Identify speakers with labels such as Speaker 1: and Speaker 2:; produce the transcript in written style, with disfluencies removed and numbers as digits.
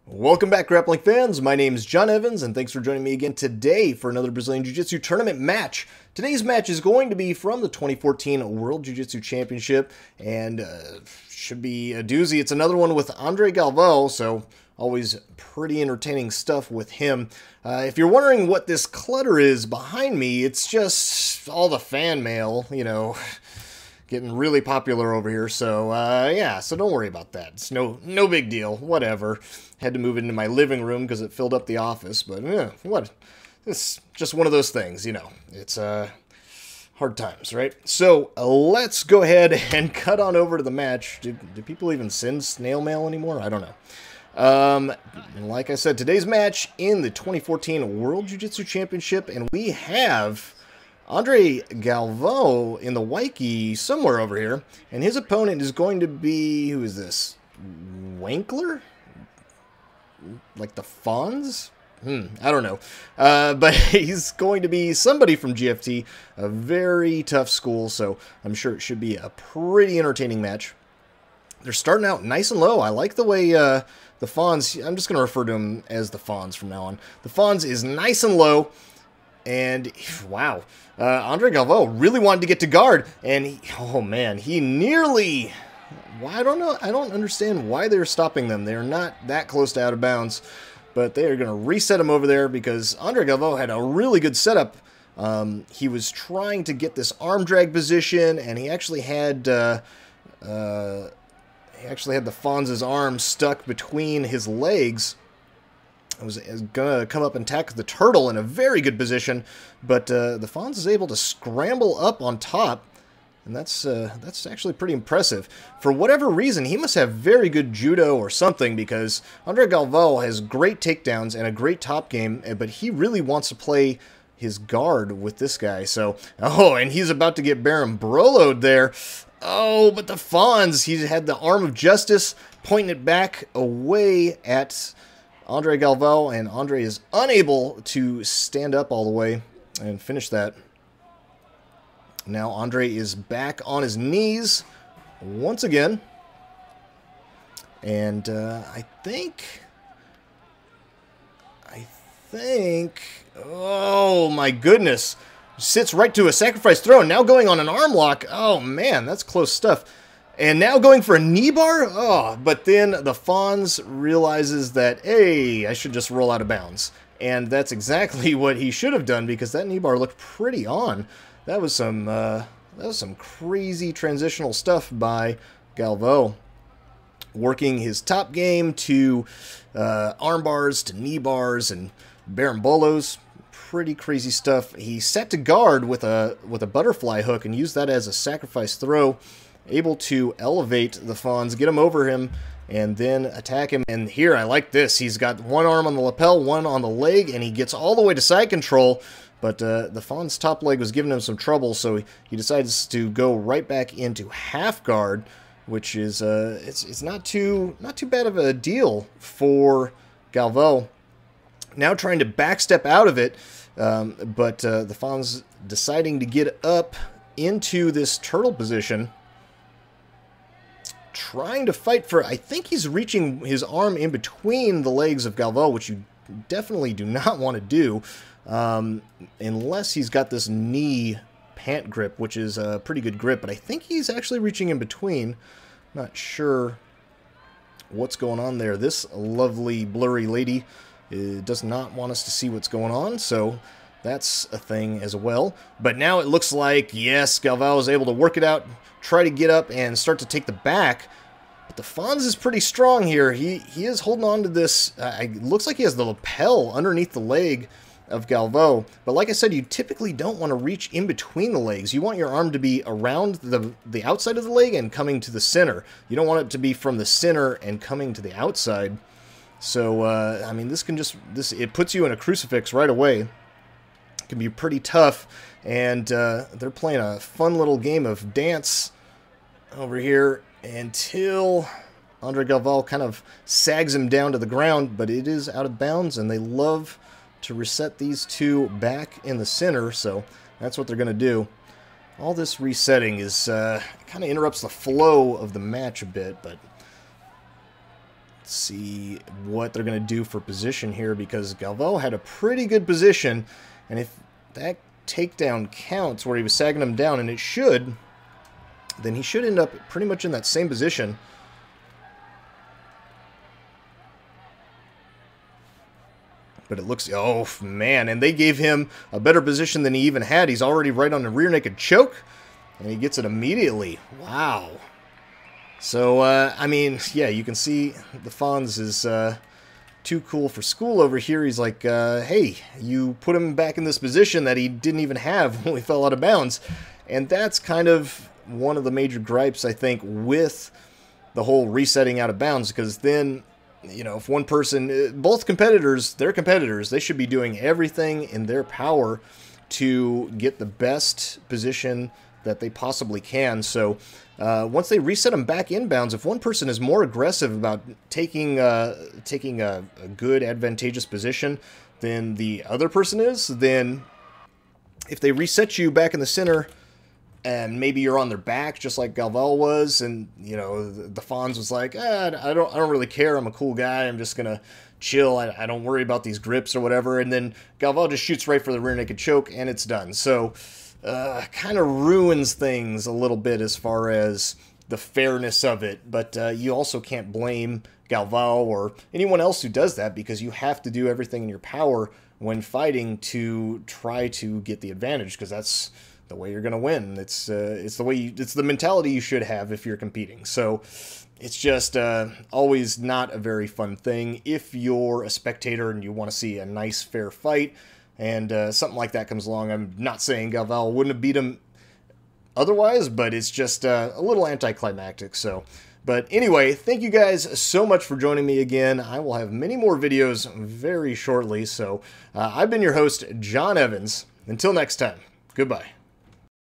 Speaker 1: Welcome back, grappling fans. My name is John Evans, and thanks for joining me again today for another Brazilian Jiu-Jitsu tournament match. Today's match is going to be from the 2014 World Jiu-Jitsu Championship, and should be a doozy. It's another one with Andre Galvao, so always pretty entertaining stuff with him. If you're wondering what this clutter is behind me, it's just all the fan mail, you know, getting really popular over here, so yeah, so don't worry about that. It's no big deal, whatever. Had to move it into my living room because it filled up the office, but what? It's just one of those things, you know. It's hard times, right? So let's go ahead and cut on over to the match. Do people even send snail mail anymore? I don't know. Like I said, today's match in the 2014 World Jiu-Jitsu Championship, and we have Andre Galvao in the white gi somewhere over here, and his opponent is going to be, who is this? Wancler? Like the Fonz? I don't know. But he's going to be somebody from GFT, a very tough school, so I'm sure it should be a pretty entertaining match. They're starting out nice and low. I like the way the Fonz, I'm just going to refer to him as the Fonz from now on. The Fonz is nice and low, and wow. Andre Galvao really wanted to get to guard, and oh man, he nearly... Well, I don't know. I don't understand why they're stopping them. They're not that close to out of bounds, but they are going to reset him over there because Andre Galvao had a really good setup. He was trying to get this arm drag position, and he actually had the Fonz's arm stuck between his legs. I was going to come up and tackle the turtle in a very good position, but the Fonz is able to scramble up on top. And that's actually pretty impressive. For whatever reason, he must have very good judo or something, because Andre Galvao has great takedowns and a great top game, but he really wants to play his guard with this guy. So, oh, and he's about to get Baron Brolo'd there. Oh, but the Fonz, he had the arm of justice pointing it back away at Andre Galvao, and Andre is unable to stand up all the way and finish that. Now Andre is back on his knees once again. And I think, oh my goodness, sits right to a sacrifice throw, and now going on an arm lock. Oh man, that's close stuff. And now going for a knee bar. Oh, but then the Fonz realizes that, hey, I should just roll out of bounds. And that's exactly what he should have done, because that knee bar looked pretty on. That was some crazy transitional stuff by Galvao, working his top game to arm bars, to knee bars, and Baron Bolos. Pretty crazy stuff. He set to guard with a butterfly hook and used that as a sacrifice throw, able to elevate the Fonz, get him over him, and then attack him. And here, I like this. He's got one arm on the lapel, one on the leg, and he gets all the way to side control. But the Fonz's top leg was giving him some trouble, so he decides to go right back into half guard, which is it's not too bad of a deal for Galvao. Now trying to backstep out of it, but the Fonz deciding to get up into this turtle position, trying to fight for. I think he's reaching his arm in between the legs of Galvao, which you definitely do not want to do. Unless he's got this knee pant grip, which is a pretty good grip, but I think he's actually reaching in between. Not sure what's going on there. This lovely blurry lady does not want us to see what's going on, so that's a thing as well. But now it looks like, yes, Galvao is able to work it out, try to get up and start to take the back. But the Fonz is pretty strong here. He is holding on to this. It looks like he has the lapel underneath the leg of Galvao, but like I said, you typically don't want to reach in between the legs. You want your arm to be around the outside of the leg and coming to the center. You don't want it to be from the center and coming to the outside. So I mean, it puts you in a crucifix right away. It can be pretty tough, and they're playing a fun little game of dance over here until Andre Galvao kind of sags him down to the ground, but it is out of bounds, and they love to reset these two back in the center, so that's what they're going to do. All this resetting is kind of interrupts the flow of the match a bit, but Let's see what they're going to do for position here, because Galvao had a pretty good position, and if that takedown counts where he was sagging him down, and it should, then he should end up pretty much in that same position. But it looks, oh man, and they gave him a better position than he even had. He's already right on the rear naked choke, and he gets it immediately. Wow. So, I mean, yeah, you can see the Fonz is too cool for school over here. He's like, hey, you put him back in this position that he didn't even have when we fell out of bounds. And that's kind of one of the major gripes, I think, with the whole resetting out of bounds, because then, you know, if one person, both competitors, they're competitors, they should be doing everything in their power to get the best position that they possibly can. So once they reset them back inbounds, if one person is more aggressive about taking a good advantageous position than the other person is, then if they reset you back in the center and maybe you're on their back just like Galvao was, and you know the Fonz was like, I don't really care, I'm a cool guy, I'm just gonna chill, I don't worry about these grips or whatever, and then Galvao just shoots right for the rear naked choke and it's done. So kind of ruins things a little bit as far as the fairness of it, but you also can't blame Galvao or anyone else who does that, because you have to do everything in your power when fighting to try to get the advantage, because that's the way you're going to win. It's the way it's the mentality you should have if you're competing. So it's just always not a very fun thing if you're a spectator and you want to see a nice fair fight, and something like that comes along. I'm not saying Galvao wouldn't have beat him otherwise, but it's just a little anticlimactic. So, but anyway, thank you guys so much for joining me again. I will have many more videos very shortly. So I've been your host, John Evans. Until next time, goodbye.